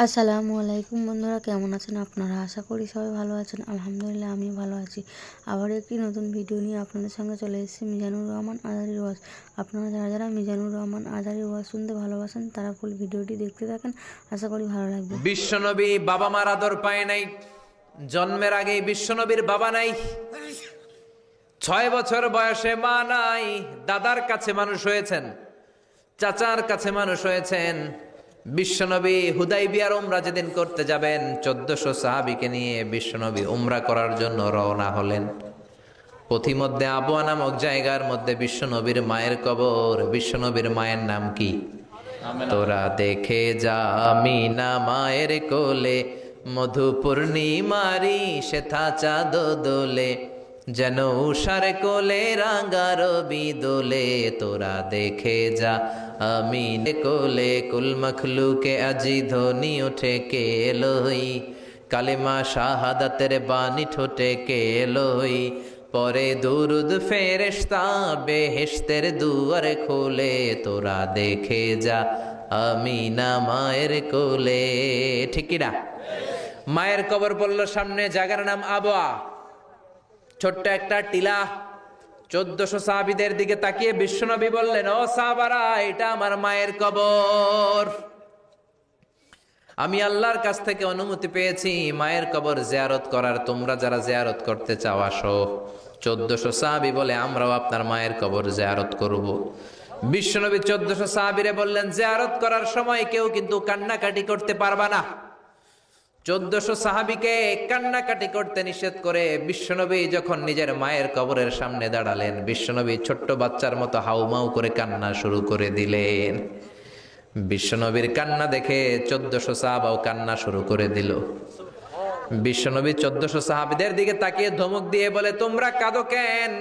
আসসালামু আলাইকুম বন্ধুরা, কেমন আছেন আপনারা? আশা করি সবাই ভালো আছেন। আলহামদুলিল্লাহ আমি ভালো আছি। আবার একটি নতুন ভিডিও নিয়ে আপনাদের সঙ্গে চলে এসেছি মিজানুর রহমান আজারির ওয়াজ। আপনারা যারা যারা মিজানুর রহমান আজারির ওয়াজ শুনতে ভালোবাসেন তারা ফুল ভিডিওটি দেখতে থাকেন, আশা করি ভালো লাগবে। বিশ্বনবী বাবা মার আদর পায় নাই, জন্মের আগেই বিশ্বনবীর বাবা নাই, 6 বছর বয়সে মা নাই, দাদার কাছে মানুষ হয়েছেন, চাচার কাছে মানুষ হয়েছেন। বিশ্বনবী হুদাইবিয়ার উমরা যেদিন করতে যাবেন 1400 সাহাবীকে নিয়ে বিশ্বনবী উমরা করার জন্য রওনা হলেন। পথিমধ্যে আবওয়া নামক জায়গার মধ্যে বিশ্বনবীর মায়ের কবর। বিশ্বনবীর মায়ের নাম কি? তোরা দেখে যা আমিনা মায়ের কোলে, মধু পূর্ণিমারি সেথা চাঁদ দোলে, যেন উষার কোলে রাঙা রবি দোলে। তোরা দেখে যা আমিন কোলে, কুল মখলুকে আজি ধ্বনি উঠে কে লই, কালিমা শাহাদাতের বাণী ঠোঁটে কে লই, পরে দুরুদ ফেরেশতা বেহেশতের দুয়ার খোলে। তোরা দেখে যা আমিনা মায়ের কোলে। ঠিক না? মায়ের কবর পড়ল সামনে, জায়গার নাম আবওয়া, ছোট্ট একটা টিলা। 1400 সাহাবীদের দিকে তাকিয়ে বিশ্বনবী বললেন, ও সাহাবারা, এটা আমার মায়ের কবর। আমি আল্লাহর কাছ থেকে অনুমতি পেয়েছি মায়ের কবর জিয়ারত করার। তোমরা যারা জিয়ারত করতে চাও আসো। 1400 সাহাবী বলে, আমরাও আপনার মায়ের কবর জিয়ারত করব। বিশ্বনবী 1400 সাহাবীরে বললেন, জিয়ারত করার সময় কেউ কিন্তু কান্নাকাটি করতে পারবা না। 1400 সাহাবীকে কান্নাকাটি করতে নিষেধ করে বিশ্বনবী যখন নিজের মায়ের কবরের সামনে দাঁড়ালেন, বিশ্বনবী ছোট্ট বাচ্চার মতো হাউমাউ করে কান্না শুরু করে দিলেন। বিশ্বনবীর কান্না দেখে 1400 সাহাবাও কান্না শুরু করে দিল। বিশ্বনবী 1400 সাহাবীদের দিকে তাকিয়ে ধমক দিয়ে বলে, তোমরা কাঁদো কেন?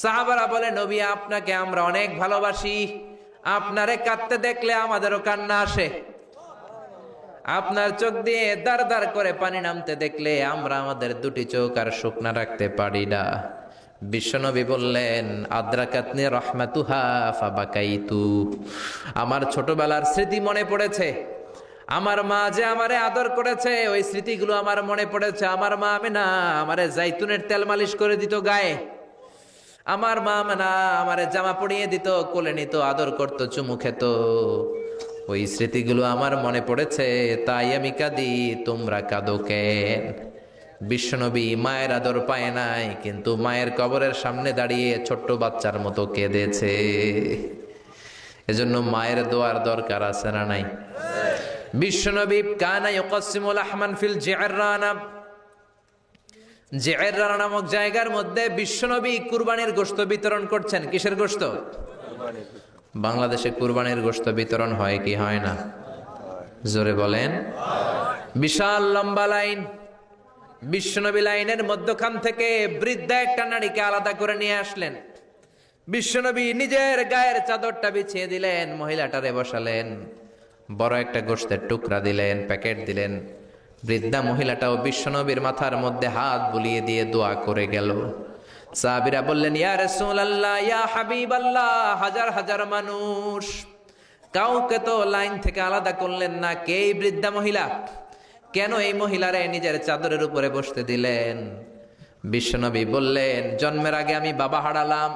সাহাবারা বলে, নবী আপনাকে আমরা অনেক ভালোবাসি, আপনারে কাঁদতে দেখলে আমাদেরও কান্না আসে। আপনার চোখ দিয়ে দার দার করে পানি নামতে দেখলে আমরা আমাদের দুটি চোখ আর শুকনা রাখতে পারি না। বিশ্বনবী বললেন, আদ্রাকাতনি রাহমাতুহা ফাবাকাইতু, আমার ছোটবেলার স্মৃতি মনে পড়েছে। আমার মা যে আমারে আদর করেছে, ওই স্মৃতিগুলো আমার মনে পড়েছে। আমার মা আমেনা আমারে জাইতুনের তেল মালিশ করে দিত গায়ে। আমার মা আমেনা আমারে জামা পরিয়ে দিত, কোলে নিত, আদর করত, চুমু খেত। ওই স্মৃতিগুলো আমার মনে পড়েছে, তাই আমি কাঁদি। তোমরা কাঁদো কেন? বিশ্বনবী মায়ের আদর পায় নাই, কিন্তু মায়ের কবরের সামনে দাঁড়িয়ে ছোট্ট বাচ্চার মতো কেঁদেছে। এজন্য মায়ের দোয়ার দরকার আছে না নাই? বিশ্বনবী কানা ইউকাসিমুল আহমান ফিল জিআররানা, জিআররানা নামক জায়গার মধ্যে বিশ্বনবী কুরবানির গোশত বিতরণ করছেন। কিসের গোশত? বাংলাদেশে কুরবানির গোশত বিতরণ হয় কি হয় না? জোরে বলেন। বিশাল লম্বা লাইন। বিশ্বনবী লাইনের মধ্যখান থেকে বৃদ্ধা একটা নারীকে আলাদা করে নিয়ে আসলেন। বিশ্বনবী নিজের গায়ের চাদরটা বিছিয়ে দিলেন, মহিলাটারে বসালেন, বড় একটা গোশতের টুকরা দিলেন, প্যাকেট দিলেন। বৃদ্ধা মহিলাটাও বিশ্বনবীর মাথার মধ্যে হাত বুলিয়ে দিয়ে দোয়া করে গেল। সাহাবীরা বললেন, ইয়া রাসূলুল্লাহ, ইয়া হাবিবাল্লাহ, হাজার হাজার মানুষ, কাউকে তো লাইন থেকে আলাদা করলেন না। কে এই বৃদ্ধা মহিলা? কেন এই মহিলারে নিজের চাদরের উপরে বসতে দিলেন? বিশ্বনবী বললেন, জন্মের আগে আমি বাবা হারালাম,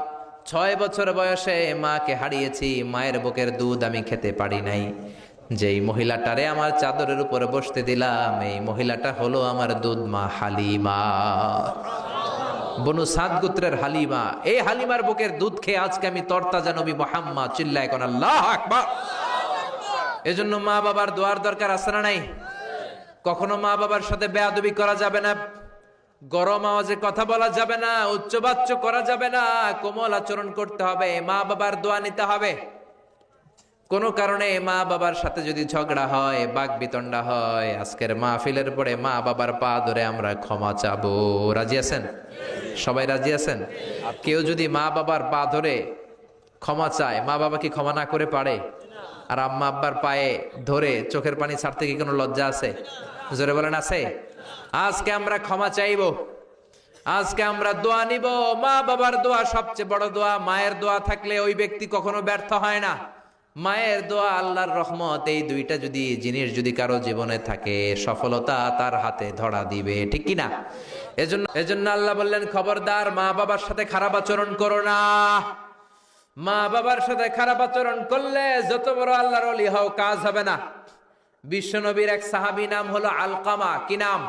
6 বছর বয়সে মাকে হারিয়েছি, মায়ের বুকের দুধ আমি খেতে পারি নাই। যেই মহিলাটারে আমার চাদরের উপরে বসতে দিলাম, এই মহিলাটা হলো আমার দুধ মা হালিমা, বনু সাদ গোত্রের হালিমা। এই হালিমার বুকের দুধ খেয়ে আজকে আমি তরতাজা নবী মুহাম্মদ। চিল্লায় কোন আল্লাহু আকবার। এজন্য মা বাবার দোয়ার দরকার আছে না নাই? কখনো মা বাবার সাথে বেয়াদবি করা যাবে না, গরম আওয়াজে কথা বলা যাবে না, উচ্চবাচ্য করা যাবে না, কোমল আচরণ করতে হবে, মা বাবার দোয়া নিতে হবে। কোন কারণে মা বাবার সাথে যদি ঝগড়া হয়, বাক বিতণ্ডা হয়, আজকের মাহফিলের পরে মা বাবার পা ধরে আমরা ক্ষমা চাবো। রাজি আছেন? সবাই রাজি আছেন? কেউ যদি মা বাবার পা ধরে ক্ষমা চায়, মা বাবা কি ক্ষমা না করে পারে? আর আম্মা আব্বার পায়ে ধরে চোখের পানি ছাড়তে কি কোনো লজ্জা আছে? জোরে বলেন, আছে? আজকে আমরা ক্ষমা চাইব, আজকে আমরা দোয়া নিব। মা বাবার দোয়া সবচেয়ে বড় দোয়া। মায়ের দোয়া থাকলে ওই ব্যক্তি কখনো ব্যর্থ হয় না। মায়ের দোয়া, আল্লাহর রহমত, এই দুইটা যদি জিনিস যদি কারো জীবনে থাকে, সফলতা তার হাতে ধরা দিবে, ঠিক কিনা? এজন্য আল্লাহ বললেন, খবরদার মা বাবার সাথে খারাপ আচরণ করো না। মা বাবার সাথে খারাপ আচরণ করলে যত বড় আল্লাহর ওলি হও, কাজ হবে না। বিশ্বনবীর এক সাহাবী নাম হলো আলকামা। কি নাম?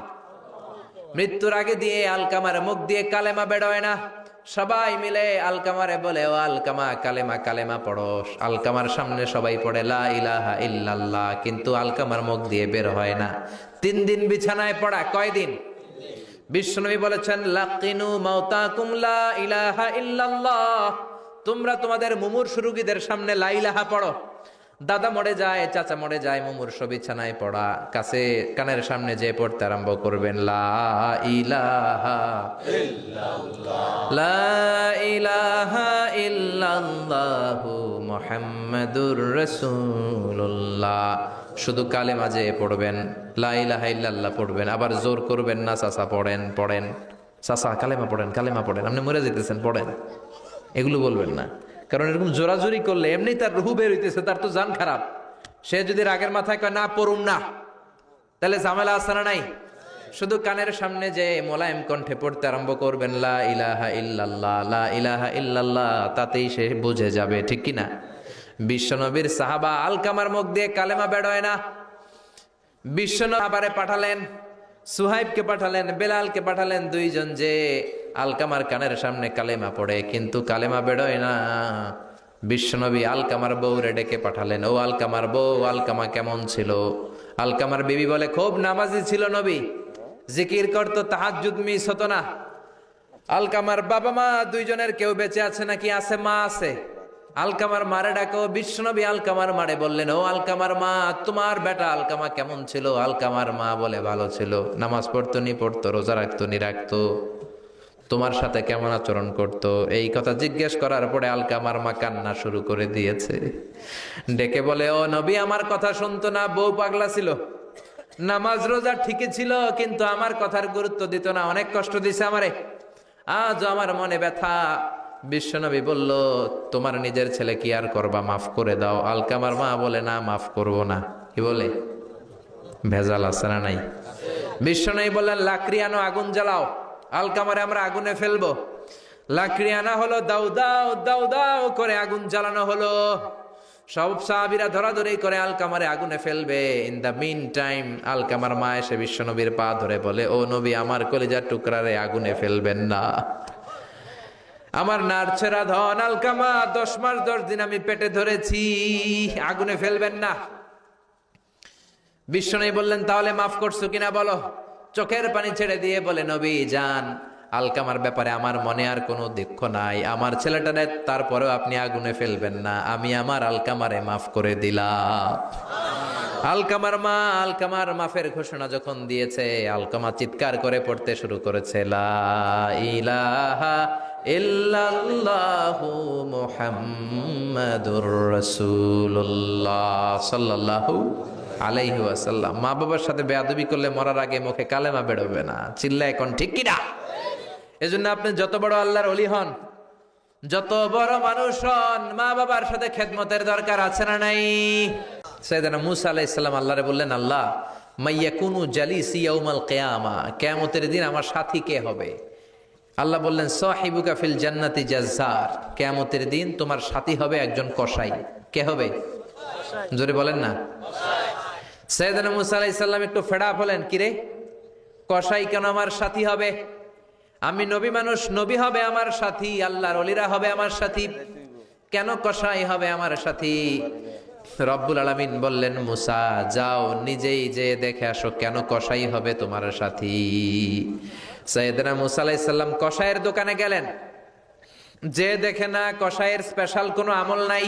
মৃত্যুর আগে দিয়ে আলকামার মুখ দিয়ে কালেমা বেরোয় না। সবাই মিলে আলকামারে বলে, ও আলকামা, কালেমা কালেমা পড়ো। আলকামার সামনে সবাই পড়ে লা ইলাহা ইল্লাল্লাহ, কিন্তু আলকামার মুখ দিয়ে বের হয় না। 3 দিন বিছানায় পড়া। কয়দিন? বিশ্বনবী বলেছেন, লাকিনু মাউতাকুম লা ইলাহা ইল্লাল্লাহ, তোমরা তোমাদের মুমূর্ষু রোগীদের সামনে লা ইলাহা পড়ো। দাদা মরে যায়, চাচা মরে যায়, মুমূর্ষু বিছানায় পড়া, কাছে কানের সামনে যে পড়তে আরম্ভ করবেন, লা ইলাহা ইল্লাল্লাহ, লা ইলাহা ইল্লাল্লাহু মুহাম্মাদুর রাসূলুল্লাহ। শুধু কালেমা যে পড়বেন, লা ইলাহা ইল্লাল্লাহ পড়বেন, আবার জোর করবেন না, চাচা পড়েন চাচা কালেমা পড়েন, আপনি মরে যেতেছেন, পড়েন, এগুলো বলবেন না। কারণ এরকম জোরাজোরি করলে এমনি তার রুহু বের হইতেছে, তার তো জান খারাপ। সে যদি রাগের মাথায় কয় না পড়ুম না, তাহলে ঝামেলা আছে না নাই? শুধু কানের সামনে যে মোলায়েম কণ্ঠে পড়তে আরম্ভ করবেন, লা ইলাহা ইল্লাল্লাহ, লা ইলাহা ইল্লাল্লাহ, তাতেই সে বুঝে যাবে, ঠিক কিনা? বিশ্বনবীর সাহাবা আলকামার মুখ দিয়ে কালেমা বেরোয় না। বিশ্বনবী আবারে পাঠালেন, সুহাইবকে পাঠালেন, বেলালকে পাঠালেন, দুইজন যে আলকামার কানের সামনে কালেমা পড়ে, কিন্তু কালেমা বেরোয় না। বিশ্বনবী আলকামার বউরে ডেকে পাঠালেন, ও আলকামার বউ, আলকামা কেমন ছিল? আলকামার বিবি বলে, খুব নামাজি ছিল নবী, জিকির করতো, তাহাজ্জুদ মিস হতো না। আলকামার বাবা মা দুইজনের কেউ বেঁচে আছে নাকি? আছে, মা আছে। আলকামার মারে ডাকো। বিশ্বনবী আলকামার মারে বললেন, ও আলকামার মা, তোমার বেটা আলকামা কেমন ছিল? আলকামার মা বলে, ভালো ছিল, নামাজ পড়তো নি পড়তো, রোজা রাখতো নি রাখতো, তোমার সাথে কেমন আচরণ করতো? এই কথা জিজ্ঞেস করার পরে আলকামার মা কান্না শুরু করে দিয়েছে। ডেকে বলে, ও নবী, আমার কথা শুনতো না, বউ পাগলা ছিল, নামাজ রোজা ঠিকই ছিল, কিন্তু আমার কথার গুরুত্ব দিত না, অনেক কষ্ট দিছে আমারে, আজ আমার মনে ব্যথা। বিশ্বনবী বলল, তোমার নিজের ছেলে কি আর করবা, মাফ করে দাও। আলকামার মা বলে, না, মাফ করব না। কি বলে? ভেজাল আছে না নাই? বিশ্বনবী বললেন, লাকড়ি আনো, আগুন জ্বালাও, আলকামারে আমরা আগুনে ফেলবো। লাকড়ি আনা হলো, দাও দাও দাও দাও করে আগুন জ্বালানো হলো। সব সাহাবীরা ধরাধরি করে আলকামারে আগুনে ফেলবে। ইন দ্য মিন টাইম আলকামার মা এসে বিশ্বনবীর পা ধরে বলে, ও নবী, আমার কলিজার টুকরারে আগুনে ফেলবেন না, আমার নারছেরা ধন আলকামা, 10 মাস 10 দিন আমি পেটে ধরেছি, আগুনে ফেলবেন না। বিশ্বনবী বললেন, তাহলে মাফ করছো কিনা বলো। চোখের পানি ছেড়ে দিয়ে বলে, নবী যান, আলকামার ব্যাপারে আমার মনে আর কোনো দুঃখ নাই, আমার ছেলেটারে তারপরেও আপনি আগুনে ফেলবেন না, আমি আমার আলকামারে মাফ করে দিলাম। আলকামার মা আলকামার মাফের ঘোষণা যখন দিয়েছে, আলকামা চিৎকার করে পড়তে শুরু করেছে, লা ইলাহা ইল্লাল্লাহু মুহাম্মাদুর রাসূলুল্লাহ সাল্লাল্লাহু আলাইহি ওয়াসাল্লাম। মা বাবার সাথে বেয়াদবি করলে মরার আগে মুখে কালেমা বেরোবে না। চিল্লা এখন ঠিক কিনা? এজন্য আপনি যত বড় আল্লাহর ওলি হন, যত বড় মানুষ হন, মা বাবার সাথে খেদমতের দরকার আছে না নাই? সাইয়েদনা মূসা আলাইহিস সালাম আল্লাহরে বললেন, আল্লাহ, মাইয়াকুনু জালিসি ইয়াউমাল কিয়ামা, কিয়ামতের দিন আমার সাথী কে হবে? আল্লাহ বললেন, সাহিবুকা ফিল জান্নাতি জাজ্জার, কিয়ামতের দিন তোমার সাথী হবে একজন কসাই। কে হবে? জোরে বলেন না। সাইয়েদনা মূসা আলাইহিস সালাম একটু ফেড আপ হলেন, কিরে, কসাই কেন আমার সাথী হবে? আমি নবী মানুষ, নবী হবে আমার সাথী, আল্লাহর ওলিরা হবে আমার সাথী, কেন কসাই হবে আমার সাথী? রব্বুল আলামিন বললেন, মূসা যাও, নিজেই যে দেখে আসো কেন কসাই হবে তোমার সাথী। সাইয়েদনা মূসা আলাইহিস সালাম কসাইয়ের দোকানে গেলেন, যে দেখে না কসাইয়ের স্পেশাল কোনো আমল নাই,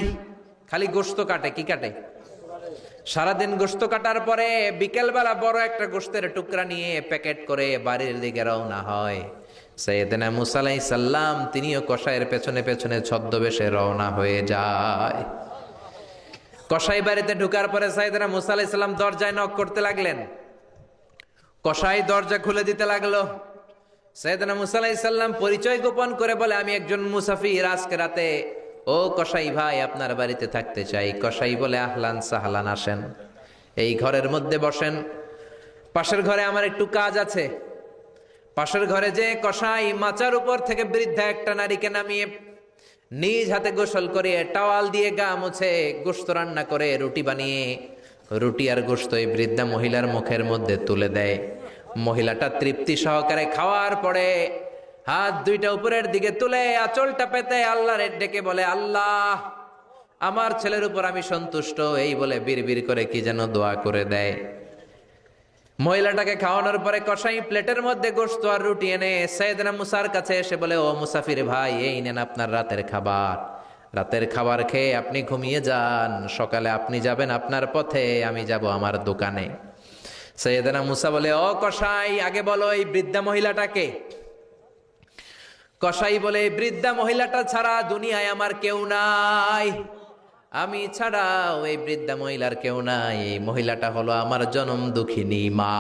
খালি গোশত কাটে। কি কাটে? সারাদিন গোশত কাটার পরে বিকেলবেলা বড় একটা গোশতের টুকরা নিয়ে প্যাকেট করে বাড়ির দিকে রওনা হয়। সাইয়েদনা মূসা আলাইহিস সালাম তিনিও কসাইয়ের পেছনে পেছনে ছদ্মবেশে রওনা হয়ে যায়। কসাই বাড়িতে ঢুকার পরে সাইয়েদনা মূসা আলাইহিস সালাম দরজায় নক করতে লাগলেন। কসাই দরজা খুলে দিতে লাগলো। সাইয়েদনা মূসা আলাইহিস সালাম পরিচয় গোপন করে বলে, আমি একজন মুসাফির, আজকে রাতে ও কসাই ভাই, আপনার বাড়িতে থাকতে চাই। কসাই বলে, আহলান সাহলান, আসেন, এই ঘরের মধ্যে বসেন। পাশের ঘরে আমার একটু কাজ আছে। পাশের ঘরে যে কসাই মাচার উপর থেকে বৃদ্ধা একটা নারীকে নামিয়ে নিজ হাতে গোসল করে টাওয়াল দিয়ে গা মুছে গোশত রান্না করে রুটি বানিয়ে রুটি আর গোশত এই বৃদ্ধা মহিলার মুখের মধ্যে তুলে দেয়। মহিলাটা তৃপ্তি সহকারে খাওয়ার পরে হাত দুইটা উপরের দিকে তুলে আঁচলটা পেতে আল্লাহর ডেকে বলে, আল্লাহ, আমার ছেলের উপর আমি সন্তুষ্ট, এই বলে বিড়বিড় করে কি যেন দোয়া করে দেয়। মহিলাটাকে খাওয়ানোর পরে কসাই প্লেটের মধ্যে গোশত আর রুটি এনে সাইয়েদনা মুসার কাছে এসে বলে, ও মুসাফির ভাই, এই নেন আপনার রাতের খাবার। রাতের খাবার খেয়ে আপনি ঘুমিয়ে যান, সকালে আপনি যাবেন আপনার পথে, আমি যাব আমার দোকানে। সাইয়েদনা মুসা বলে, ও কসাই, আগে বলো এই বৃদ্ধা মহিলাটাকে। কসাই বলে, এই বৃদ্ধা মহিলাটা ছাড়া দুনিয়ায় আমার কেউ নাই, আমি ছাড়াও এই বৃদ্ধা মহিলার কেউ নাই। এই মহিলাটা হলো আমার জনম দুঃখিনী মা।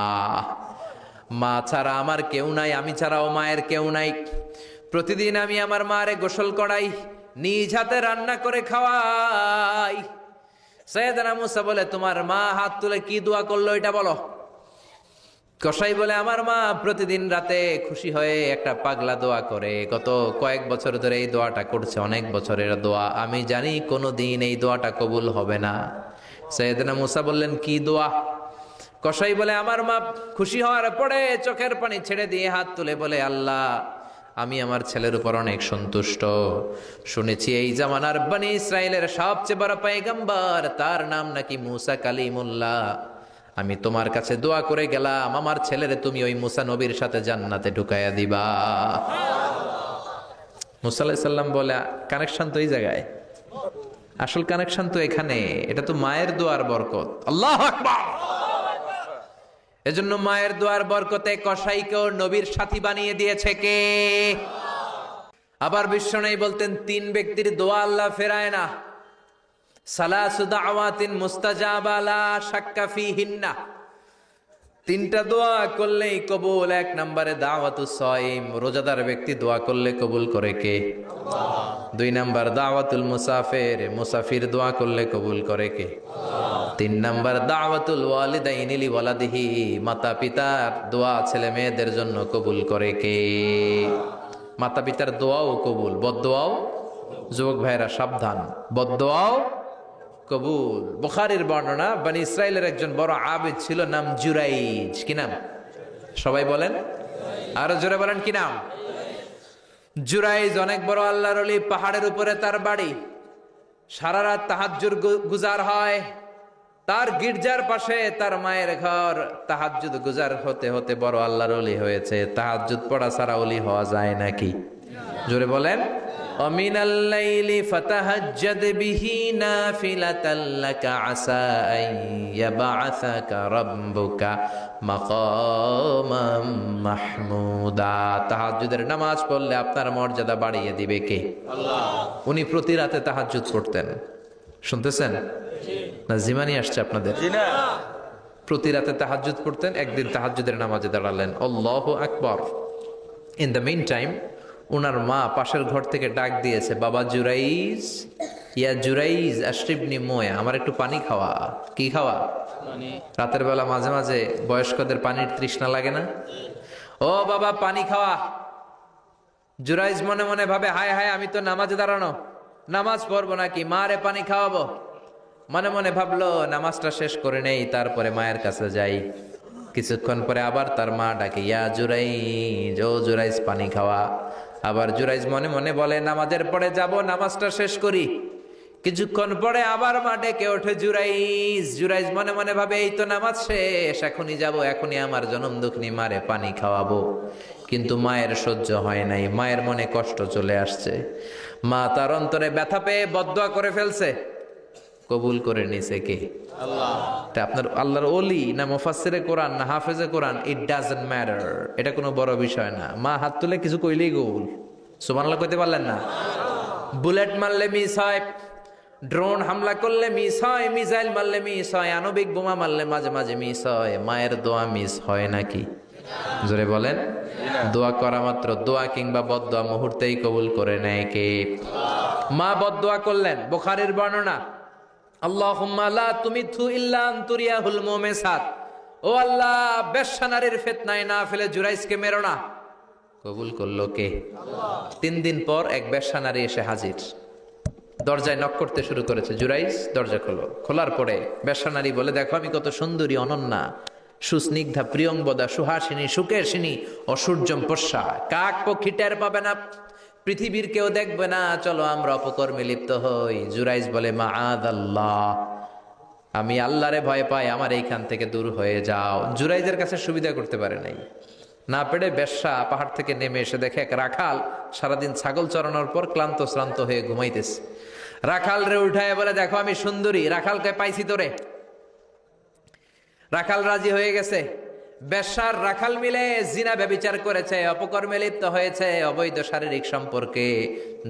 মা ছাড়া আমার কেউ নাই, আমি ছাড়াও মায়ের কেউ নাই। প্রতিদিন আমি আমার মারে গোসল করাই, নিজ হাতে রান্না করে খাওয়াই। সাইয়েদনা মুসা বলে, তোমার মা হাত তুলে কি দোয়া করলো এটা বলো। কসাই বলে, আমার মা প্রতিদিন রাতে খুশি হয়ে একটা পাগলা দোয়া করে, গত কয়েক বছর ধরে এই দোয়াটা করছে, অনেক বছরের দোয়া, আমি জানি কোনো দিন এই দোয়াটা কবুল হবে না। সাইয়েদনা মুসা বললেন, কি দোয়া? কসাই বলে, আমার মা খুশি হওয়ার পরে চোখের পানি ছেড়ে দিয়ে হাত তুলে বলে, আল্লাহ, আমি আমার ছেলের উপর অনেক সন্তুষ্ট। শুনেছি এই জামানার বনি ইসরায়েলের সবচেয়ে বড় পয়গম্বর, তার নাম নাকি মুসা কালিমুল্লাহ। আমি তোমার কাছে দোয়া করে গেলাম, আমার ছেলেরে তুমি ওই মুসা নবীর সাথে জান্নাতে ঢুকাইয়া দিবা। মুসা আলাইহিস সালাম বলে, কানেকশন তো এই জায়গায়, আসল কানেকশন তো এখানে, এটা তো মায়ের দোয়ার বরকত। আল্লাহু আকবার। এজন্য মায়ের দোয়ার বরকতে কসাইকেও নবীর সাথী বানিয়ে দিয়েছে কে? আবার বিশ্বনবী বলতেন, তিন ব্যক্তির দোয়া আল্লাহ ফেরায় না। সালাসু দাওয়াতিন মুস্তাজাবা লা শাক্কা ফিহিন্না। তিনটা দোয়া করলেই কবুল। এক নম্বরে দাওয়াতুস সাইম, রোজাদার ব্যক্তি দোয়া করলে কবুল করে কে? আল্লাহ। দুই নাম্বার দাওয়াতুল মুসাফির, মুসাফির দোয়া করলে কবুল করে কে? আল্লাহ। তিন নাম্বার দাওয়াতুল ওয়ালিদাইনি লিওয়ালাদিহি, মাতা পিতার দোয়া ছেলে মেয়েদের জন্য কবুল করে কে? মাতা পিতার দোয়াও কবুল, বদদোয়াও। যুবক ভাইরা সাবধান, বদদোয়াও কবুল। বুখারীর বর্ণনা, বনি ইসরায়েলের একজন বড় আবেদ ছিল, নাম জুরাইজ। কি নাম? সবাই বলেন, আরো জোরে বলেন, কি নাম? জুরাইজ অনেক বড় আল্লাহর ওলি, পাহাড়ের উপরে তার বাড়ি। সারা রাত তাহাজ্জুদ গুজার হয়। তার গির্জার পাশে তার মায়ের ঘর। তাহাজ্জুদ গুজার হতে হতে বড় আল্লাহর ওলি হয়েছে। তাহাজ্জুদ পড়া ছাড়া ওলি হওয়া যায় নাকি? জোরে বলেন। ومن الليل فتهجد به نافلة لك عسى أن يبعثك ربك مقاما محمودا। তাহাজ্জুদের নামাজ পড়লে আপনার মর্যাদা বাড়িয়ে দিবে কে? আল্লাহ। উনি প্রতি রাতে তাহাজ্জুদ পড়তেন। শুনতেছেন না? জিমানি আসছে আপনাদের? প্রতি রাতে তাহাজ্জুদ পড়তেন। একদিন তাহাজ্জুদের নামাজে দাঁড়ালেন, আল্লাহু আকবার। ইন দ্য মিন টাইম উনার মা পাশের ঘর থেকে ডাক দিয়েছে, বাবা জুরাইজ, ইয়া জুরাইজ আশরিবনি মোয়া, আমার একটু পানি খাওয়া। কি খাওয়া? রাতের বেলা মাঝে মাঝে বয়স্কদের পানির তৃষ্ণা লাগে না? ও বাবা, পানি খাওয়া। জুরাইজ মনে মনে ভাবে, হায় হায়, আমি তো নামাজে দাঁড়ানো, নামাজ পড়বো নাকি, মারে পানি খাওয়াবো। মনে মনে ভাবলো, নামাজটা শেষ করে নেই, তারপরে মায়ের কাছে যাই। কিছুক্ষণ পরে আবার তার মা ডাকে, ইয়া জুরাইজ, ও জুরাইজ পানি খাওয়া। আবার জুরাইজ মনে মনে বলে, নামাজের পরে যাব, নামাজটা শেষ করি। কিছুক্ষণ পরে আবার মা ডেকে ওঠে, জুরাইজ। জুরাইজ মনে মনে ভাবে, এই তো নামাজ শেষ, এখনই যাব, এখনই আমার জনম দুঃখিনী মারে পানি খাওয়াবো। কিন্তু মায়ের সহ্য হয় নাই, মায়ের মনে কষ্ট চলে আসছে। মা তার অন্তরে ব্যথা পেয়ে বদদোয়া করে ফেলছে। কবুল করে নিছে কে? আল্লাহ। আপনার আল্লাহর ওলি না মুফাসসিরে কোরআন না হাফেজে কোরআন, ইট ডাজন্ট ম্যাটার, এটা কোনো বড় বিষয় না। মা হাত তুলে কিছু কইলেই কবুল। সুবহানাল্লাহ কইতে পারলেন না? বুলেট মারলে মিস হয়, ড্রোন হামলা করলে মিস হয়, মিসাইল মারলে মিস হয়, আণবিক বোমা মারলে মাঝে মাঝে মিস হয়। মায়ের দোয়া মিস হয় নাকি? জোরে বলেন। দোয়া করা মাত্র, দোয়া কিংবা বদদোয়া মুহূর্তেই কবুল করে নেয় কে? মা বদদোয়া করলেন, বুখারীর বর্ণনা, আল্লাহুম্মা লা তুমিথু ইল্লা আন তুরিয়াহুল মুমিসাত, ও আল্লাহ বেশ্যা নারীর ফিতনায় না ফেলে জুরাইজকে মেরো না। কবুল করলো কে? আল্লাহ। 3 দিন পর এক বেশ্যা নারী এসে হাজির, দরজায় নক করতে শুরু করেছে। জুরাইজ দরজা খোলো। খোলার পরে বেশ্যা নারী বলে, দেখো আমি কত সুন্দরী, অনন্যা, সুস্নিগ্ধা, প্রিয়ংবদা, সুহাসিনী, সুকেশিনী, অসূর্যম পশ্যা, কাক পক্ষী টের পাবে না, পৃথিবীর কেউ দেখবে না, চলো আমরা অপকর্মে লিপ্ত হই। জুরাইজ বলে, মাআদাল্লাহ, আমি আল্লাহরে ভয় পাই, আমার এইখান থেকে দূর হয়ে যাও। জুরাইজের কাছে সুবিধা করতে পারে নাই, না পেরে বেশ্যা পাহাড় থেকে নেমে এসে দেখে এক রাখাল সারাদিন ছাগল চড়ানোর পর ক্লান্ত শ্রান্ত হয়ে ঘুমাইতেছে। রাখাল রে উঠায় বলে, দেখো আমি সুন্দরী। রাখালকে পাইছি তোরে। রাখাল রাজি হয়ে গেছে। বেশ্যার রাখাল মিলে জিনা ব্যভিচার করেছে, অপকর্মে লিপ্ত হয়েছে, অবৈধ শারীরিক সম্পর্কে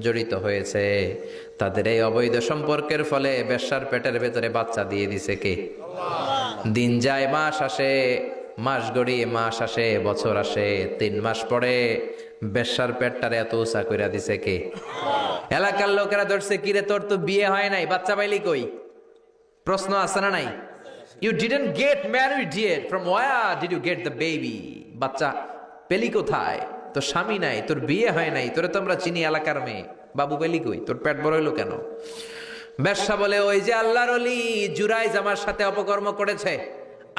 জড়িত হয়েছে। তাদের এই অবৈধ সম্পর্কের ফলে বেশ্যার পেটের ভেতরে বাচ্চা দিয়ে দিছে কে? দিন যায়, মাস আসে, মাস গড়িয়ে মাস আসে, বছর আসে, 3 মাস পরে বেশ্যার পেটটারে এত উঁচা কইরা দিছে কে? এলাকার লোকেরা ধরছে, কিরে তোর তো বিয়ে হয় নাই, বাচ্চা পাইলি কই? প্রশ্ন আছে না নাই? You didn't get married yet. From where did you get the baby? বাচ্চা পেলি কোথায়? তোর স্বামী নাই, তোর বিয়ে হয় নাই, তোরে তো আমরা চিনি এলাকার মেয়ে, বাবু পেলি কই? তোর পেট বড় হইলো কেন? বেশ্যা বলে, ওই যে আল্লাহর ওলি জুরাইজ আমার সাথে অপকর্ম করেছে,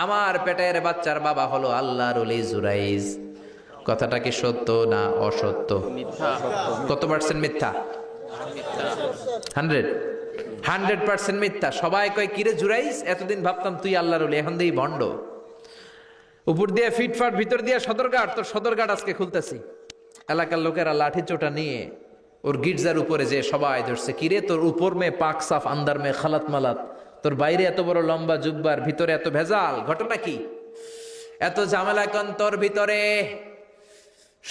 আমার পেটের বাচ্চার বাবা হলো আল্লাহর ওলি জুরাইজ। কথাটা কি সত্য না অসত্য? কত পার্সেন্ট মিথ্যা? 100% মিথ্যা। সবাই কয়, কিরে জুরাইজ, এতদিন ভাবতাম তুই আল্লাহর ওলি, এখন দিই ভণ্ড। উপর দিয়ে ফিটফাট, ভিতর দিয়ে সদরঘাট। তোর সদরঘাট আজকে খুলতেছি। এলাকার লোকেরা লাঠি চোটা নিয়ে ওর গির্জার উপরে যে সবাই ধরছে, কিরে তোর উপর মে পাক সাফ, আন্দার মে খালাত মালাত, তোর বাইরে এত বড় লম্বা জুব্বার, ভিতরে এত ভেজাল, ঘটনা কি? এত ঝামেলা কেন তোর ভিতরে?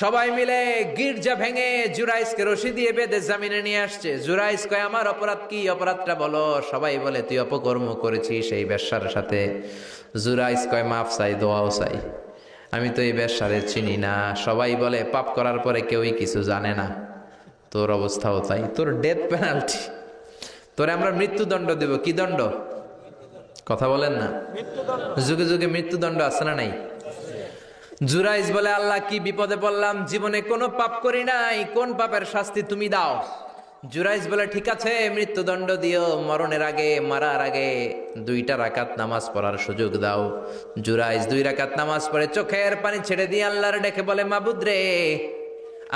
সবাই মিলে গির্জা ভেঙে জুরাইজকে রশি দিয়ে বেঁধে জামিনে নিয়ে আসছে। জুরাইজ কয়, আমার অপরাধ কি? অপরাধটা বলো। সবাই বলে, তুই অপকর্ম করেছিস এই বেশ্যার সাথে। জুরাইজ কয়, মাফ চাই, দোয়াও চাই, আমি তো এই বেশ্যারে চিনি না। সবাই বলে, পাপ করার পরে কেউই কিছু জানে না, তোর অবস্থাও তাই, তোর ডেথ পেনাল্টি, তোরে আমরা মৃত্যুদণ্ড দেব। কি দণ্ড? কথা বলেন না। যুগে যুগে মৃত্যুদণ্ড আছে না নাই? জুরাইজ বলে, আল্লাহ কি বিপদে পড়লাম, জীবনে কোনো পাপ করি নাই, কোন পাপের শাস্তি তুমি দাও? জুরাইজ বলে, ঠিক আছে মৃত্যুদণ্ড দিও, মরণের আগে, মারার আগে 2 রাকাত নামাজ পড়ার সুযোগ দাও। জুরাইজ 2 রাকাত নামাজ পড়ে চোখের পানি ছেড়ে দিয়ে আল্লাহর ডেকে বলে, মাবুদ রে,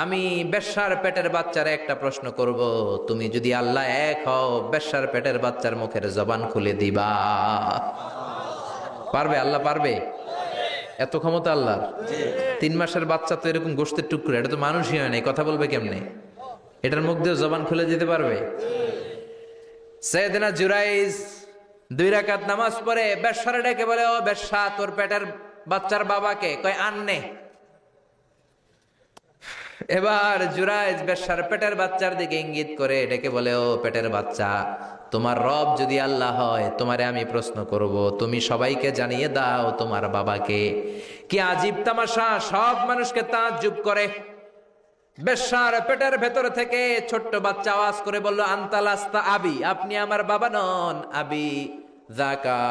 আমি বেশ্যার পেটের বাচ্চার একটা প্রশ্ন করব, তুমি যদি আল্লাহ এক হও, বেশ্যার পেটের বাচ্চার মুখের জবান খুলে দিবা। পারবে? আল্লাহ পারবে? এত ক্ষমতা আল্লাহর। 3 মাসের বাচ্চা তো এরকম গোশতের টুকরো, এটা তো মানুষই হয় নাই, কথা বলবে কেমনে? এটার মুখ দিয়ে জবান খুলে দিতে পারবে? সাইয়েদনা জুরাইজ 2 রাকাত নামাজ পড়ে বেশ্যারে ডেকে বলে, ও বেশ্যা, তোর পেটের বাচ্চার বাবাকে? কয়, আননে। এবার জুরাইজ বেশ্যার পেটের বাচ্চার দিকে ইঙ্গিত করে ডেকে বলে, ও পেটের বাচ্চা, তোমার রব যদি আল্লাহ হয়, তোমারে আমি প্রশ্ন করব, তুমি সবাইকে জানিয়ে দাও তোমার বাবাকে। কি আজীব তামাশা, সব মানুষকে তাজ্জুব করে। বেশ্যার পেটের ভেতর থেকে ছোট্ট বাচ্চা আওয়াজ করে বলল, আনতালাস্তা আবি, আপনি আমার বাবা নন। আবি যাকা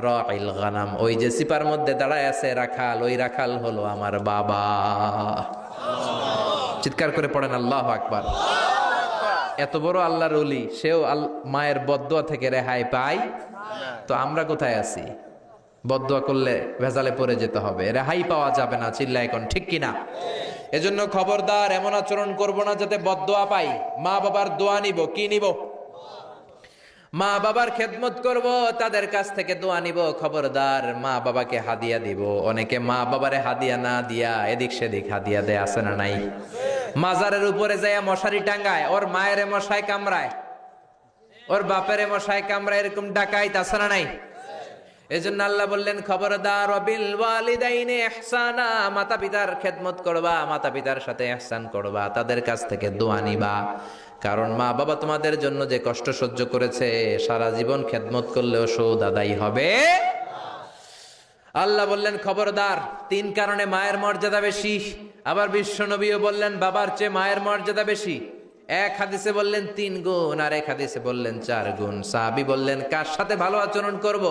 রাইল গানাম, ওই যে সিপার মধ্যে দাঁড়ায় আছে রাখাল, ওই রাখাল হলো আমার বাবা। চিৎকার করে পড়েন আল্লাহু আকবার। এত বড় আল্লাহর ওলি, সেও মায়ের বদদোয়া থেকে রেহাই পায়? তো আমরা কোথায় আছি? বদদোয়া করলে ভেজালে পড়ে যেতে হবে, রেহাই পাওয়া যাবে না। চিল্লা এখন ঠিক কিনা? এজন্য খবরদার এমন আচরণ করব না যাতে বদদোয়া পাই। মা বাবার দোয়া নিব। কি নিব? মা বাবার খেদমত করব, তাদের কাছ থেকে দোয়া নিব। খবরদার মা বাবাকে হাদিয়া দিব। অনেকে মা বাবারে হাদিয়া না দিয়া এদিক সেদিক হাদিয়া দেয়, আছে না নাই? মাজারের উপরে যায় মশারি টাঙ্গায়, ওর মায়ের মশায় কামড়ায়, ওর বাপের মশায় কামড়ায়, এরকম ডাকাইত আছে না নাই? এজন্য আল্লাহ বললেন, খবরদার ওয়াবিল ওয়ালিদাইনি ইহসানা, মাতা পিতার খেদমত করবা, মাতা পিতার সাথে ইহসান করবা, তাদের কাছ থেকে দোয়া নিবা। কারণ মা বাবা তোমাদের জন্য যে কষ্ট সহ্য করেছে, সারা জীবন খেদমত করলেও সুদ আদায় হবে। আল্লাহ বললেন, খবরদার 3 কারণে মায়ের মর্যাদা বেশি। আবার বিশ্ব নবীও বললেন, বাবার চেয়ে মায়ের মর্যাদা বেশি। এক হাদিসে বললেন 3 গুণ, আর এক হাদিসে বললেন 4 গুণ। সাহাবী বললেন কার সাথে ভালো আচরণ করব?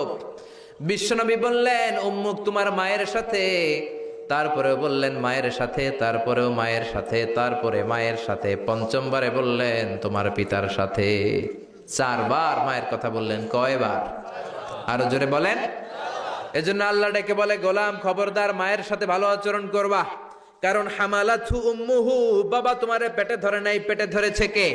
বিশ্বনবী বললেন উম্মুক, তোমার মায়ের সাথে। তারপরেও বললেন মায়ের সাথে, তারপরেও মায়ের সাথে, তারপরে মায়ের সাথে, পঞ্চমবারে বললেন তোমার পিতার সাথে। 4 বার মায়ের কথা বললেন। কয়বার? আরো জোরে বলেন। এজন্য আল্লাহ ডেকে বলে, গোলাম খবরদার মায়ের সাথে ভালো আচরণ করবা, কারণ হামালাতহু উম্মুহু, বাবা তোমারে পেটে ধরে নাই, পেটে ধরেছে কে?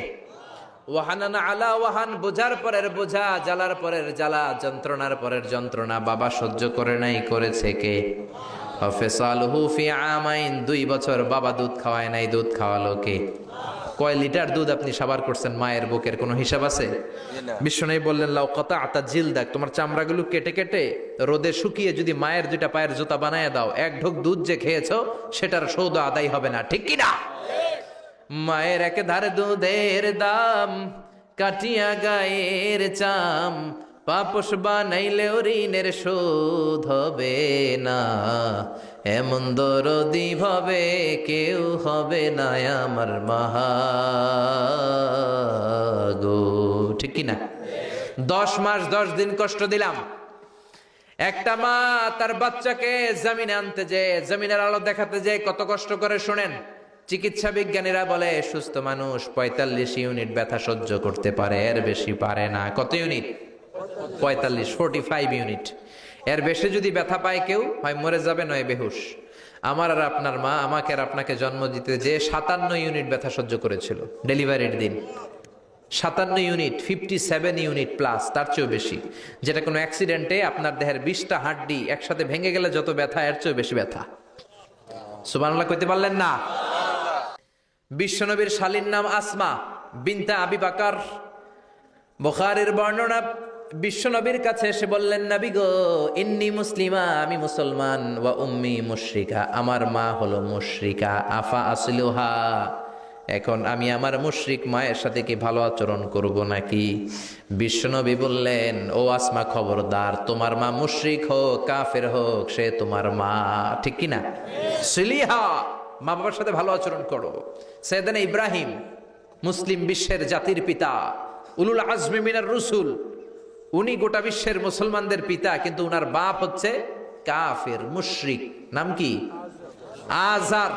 ওয়াহানানা আলা ওয়াহান, বোঝার পরের বোঝা, জ্বালার পরের জ্বালা, যন্ত্রণার পরের যন্ত্রণা বাবা সহ্য করে নাই, করেছে কে? ফিসালুহু ফি আমাইন, 2 বছর বাবা দুধ খাওয়ায় নাই, দুধ খাওয়ালো কে? কয় লিটার দুধ আপনি সাবার করছেন মায়ের বুকের, কোনো হিসাব আছে? বিশ্বনবী বললেন লাউ কাতাআতা জিলদাক, তোমার চামড়াগুলো কেটে কেটে রোদে শুকিয়ে যদি মায়ের 2টা পায়ের জুতা বানায় দাও, 1 ঢোক দুধ যে খেয়েছো সেটার সৌদা আদায় হবে না, ঠিক কি না? মায়ের এক ধারে দুধের দাম, কাটিয়া গায়ের চাম, পাপস বানাইলেও ঋণের শোধ হবে না, এমন দরদি ভাবে কেউ হবে না আমার মাহা গো, ঠিক কি না? 10 মাস 10 দিন কষ্ট দিলাম। একটা মা তার বাচ্চাকে জমিনে আনতে যে, জমিনের আলো দেখাতে যে কত কষ্ট করে শোনেন। চিকিৎসা বিজ্ঞানীরা বলে সুস্থ মানুষ 45 ইউনিট ব্যথা সহ্য করতে পারে, এর বেশি পারে না। কত ইউনিট? 45 ইউনিট। এর বেশি যদি ব্যথা পায় কেউ, হয় মরে যাবে নয় বেহুশ। আমার আর আপনার মা আমাকে আর আপনাকে জন্ম দিতে যে 57 ইউনিট ব্যথা সহ্য করেছিল ডেলিভারির দিন। 57 ইউনিট, 57 ইউনিট প্লাস, তার চেয়েও বেশি। যেটা কোনো অ্যাক্সিডেন্টে আপনার দেহের 20টা হাড্ডি একসাথে ভেঙে গেলে যত ব্যথা, এর চেয়েও বেশি ব্যথা। সুবহানাল্লাহ কইতে পারলেন না? বিশ্বনবীর শালীর নাম আসমা বিনতে আবি বকর। বুখারীর বর্ণনা, বিশ্বনবীর কাছে এসে বললেন, নবী গো ইন্নী মুসলিমা, আমি মুসলমান, ওয়া উম্মি মুশরিকা, আমার মা হলো মুশরিকা, আফা আসলুহা, এখন আমি আমার মুশরিক মায়ের সাথে কি ভালো আচরণ করব নাকি? বিশ্বনবী বললেন, ও আসমা খবরদার, তোমার মা মুশরিক হোক কাফের হোক, সে তোমার মা, ঠিক কি না? সিলিহা, মা বাবার সাথে ভালো আচরণ করো। সাইয়েদনা ইব্রাহিম, মুসলিম বিশ্বের জাতির পিতা, উলুল আজমি মিনার রসুল, উনি গোটা বিশ্বের মুসলমানদের পিতা, কিন্তু উনার বাপ হচ্ছে কাফের মুশরিক। নাম কি? আজার।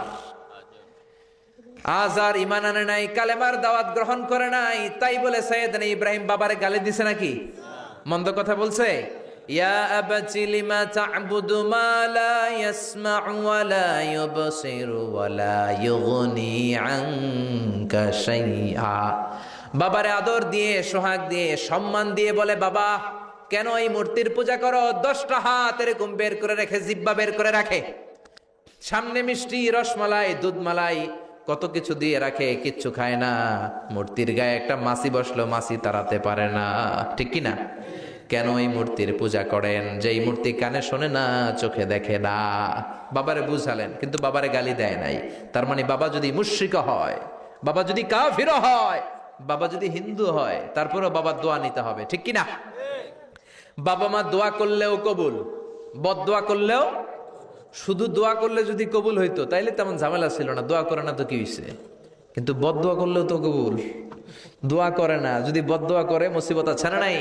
আজার ইমান আনে নাই, কালেমার দাওয়াত গ্রহণ করে নাই, তাই বলে সাইয়েদনা ইব্রাহিম বাবারে গালি দিছে নাকি? মন্দ কথা বলছে? ইয়া আবাতি লিমা তা'বুদু মা লা ইয়াসমা'ু ওয়া লা ইউবসিরু ওয়া লা ইউগনি আনকা শাইআ। বাবারে আদর দিয়ে, সোহাগ দিয়ে, সম্মান দিয়ে বলে, বাবা কেন এই মূর্তির পূজা করো? 10টা হাত এরকম বের করে রেখে, জিহ্বা বের করে রাখে, সামনে মিষ্টি, রসমালাই, দুধমালাই, কত কিছু দিয়ে রাখে, কিচ্ছু খায় না। মূর্তির গায়ে একটা মাছি বসলো, মাছি তাড়াতে পারে না, ঠিক কি না? কেন এই মূর্তির পূজা করেন? যে এই মূর্তি কানে শোনে না, চোখে দেখে না। বাবারে বুঝালেন, কিন্তু বাবারে গালি দেয় নাই। তার মানে বাবা যদি মুশরিক হয়, বাবা যদি কাফির হয়, বাবা যদি হিন্দু হয়, তারপরেও বাবার দোয়া নিতে হবে, ঠিক কি না? বাবা মা দোয়া করলেও কবুল, বদদোয়া করলেও। শুধু দোয়া করলে যদি কবুল হইতো তাইলে তেমন ঝামেলা ছিল না, দোয়া করে না তো কি হইছে? কিন্তু বদদোয়া করলেও তো কবুল। দোয়া করে না, যদি বদদোয়া করে মুসিবত আছে না নাই?